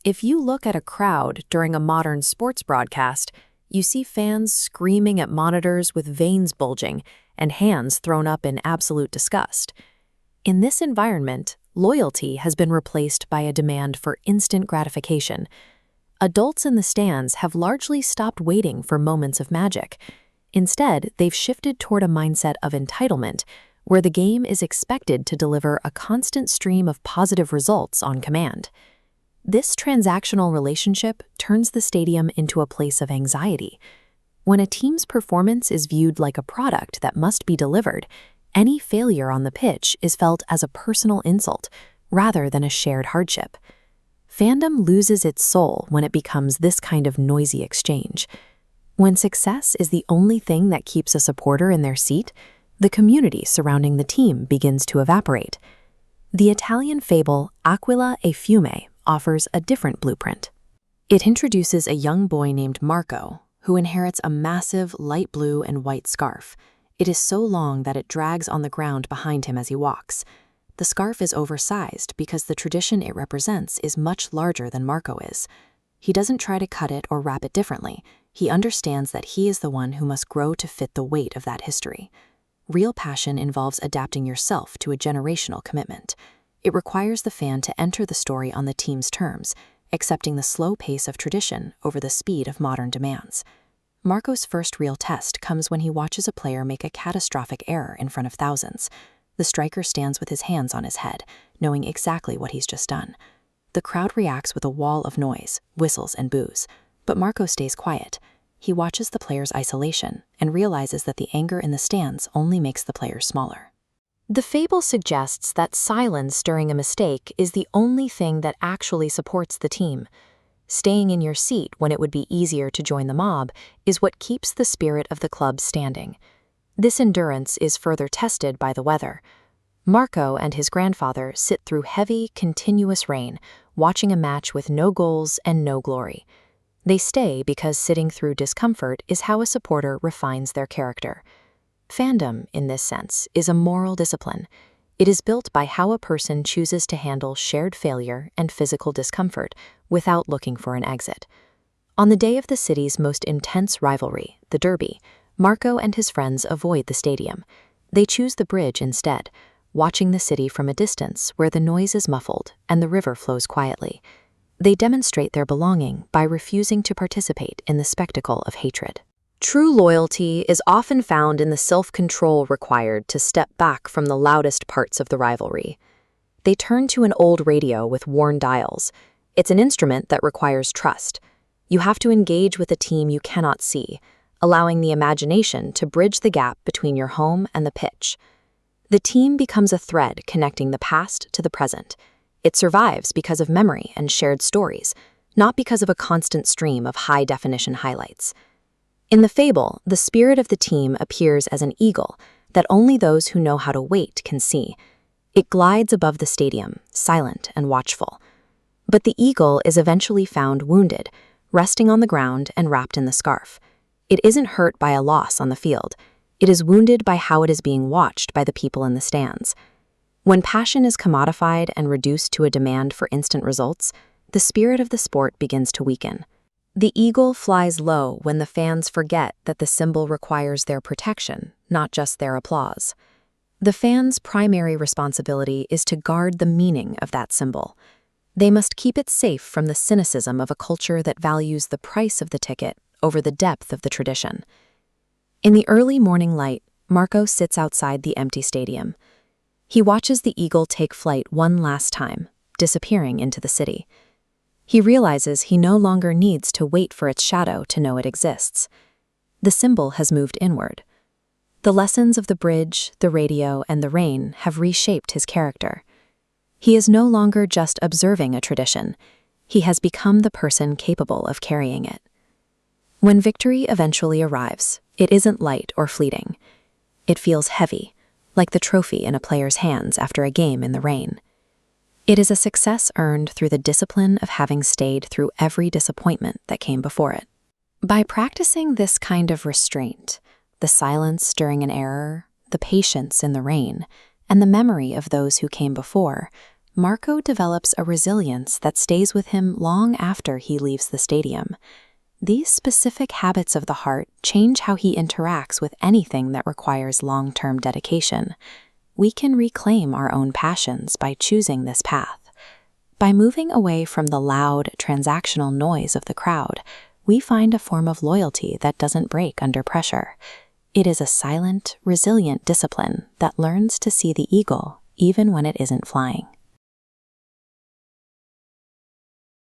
If you look at a crowd during a modern sports broadcast, you see fans screaming at monitors with veins bulging and hands thrown up in absolute disgust. In this environment, loyalty has been replaced by a demand for instant gratification. Adults in the stands have largely stopped waiting for moments of magic. Instead, they've shifted toward a mindset of entitlement, where the game is expected to deliver a constant stream of positive results on command. This transactional relationship turns the stadium into a place of anxiety. When a team's performance is viewed like a product that must be delivered, any failure on the pitch is felt as a personal insult rather than a shared hardship. Fandom loses its soul when it becomes this kind of noisy exchange. When success is the only thing that keeps a supporter in their seat, the community surrounding the team begins to evaporate. The Italian fable Aquila e Fiume offers a different blueprint. It introduces a young boy named Marco, who inherits a massive light blue and white scarf. It is so long that it drags on the ground behind him as he walks. The scarf is oversized because the tradition it represents is much larger than Marco is. He doesn't try to cut it or wrap it differently. He understands that he is the one who must grow to fit the weight of that history. Real passion involves adapting yourself to a generational commitment. It requires the fan to enter the story on the team's terms, accepting the slow pace of tradition over the speed of modern demands. Marco's first real test comes when he watches a player make a catastrophic error in front of thousands. The striker stands with his hands on his head, knowing exactly what he's just done. The crowd reacts with a wall of noise, whistles, and boos, but Marco stays quiet. He watches the player's isolation and realizes that the anger in the stands only makes the players smaller. The fable suggests that silence during a mistake is the only thing that actually supports the team. Staying in your seat when it would be easier to join the mob is what keeps the spirit of the club standing. This endurance is further tested by the weather. Marco and his grandfather sit through heavy, continuous rain, watching a match with no goals and no glory. They stay because sitting through discomfort is how a supporter refines their character. Fandom, in this sense, is a moral discipline. It is built by how a person chooses to handle shared failure and physical discomfort without looking for an exit. On the day of the city's most intense rivalry, the Derby, Marco and his friends avoid the stadium. They choose the bridge instead, watching the city from a distance where the noise is muffled and the river flows quietly. They demonstrate their belonging by refusing to participate in the spectacle of hatred. True loyalty is often found in the self-control required to step back from the loudest parts of the rivalry. They turn to an old radio with worn dials. It's an instrument that requires trust. You have to engage with a team you cannot see, allowing the imagination to bridge the gap between your home and the pitch. The team becomes a thread connecting the past to the present. It survives because of memory and shared stories, not because of a constant stream of high-definition highlights. In the fable, the spirit of the team appears as an eagle that only those who know how to wait can see. It glides above the stadium, silent and watchful. But the eagle is eventually found wounded, resting on the ground and wrapped in the scarf. It isn't hurt by a loss on the field. It is wounded by how it is being watched by the people in the stands. When passion is commodified and reduced to a demand for instant results, the spirit of the sport begins to weaken. The eagle flies low when the fans forget that the symbol requires their protection, not just their applause. The fans' primary responsibility is to guard the meaning of that symbol. They must keep it safe from the cynicism of a culture that values the price of the ticket over the depth of the tradition. In the early morning light, Marco sits outside the empty stadium. He watches the eagle take flight one last time, disappearing into the city. He realizes he no longer needs to wait for its shadow to know it exists. The symbol has moved inward. The lessons of the bridge, the radio, and the rain have reshaped his character. He is no longer just observing a tradition. He has become the person capable of carrying it. When victory eventually arrives, it isn't light or fleeting. It feels heavy, like the trophy in a player's hands after a game in the rain. It is a success earned through the discipline of having stayed through every disappointment that came before it. By practicing this kind of restraint, the silence during an error, the patience in the rain, and the memory of those who came before, Marco develops a resilience that stays with him long after he leaves the stadium. These specific habits of the heart change how he interacts with anything that requires long-term dedication. We can reclaim our own passions by choosing this path. By moving away from the loud, transactional noise of the crowd, we find a form of loyalty that doesn't break under pressure. It is a silent, resilient discipline that learns to see the eagle even when it isn't flying.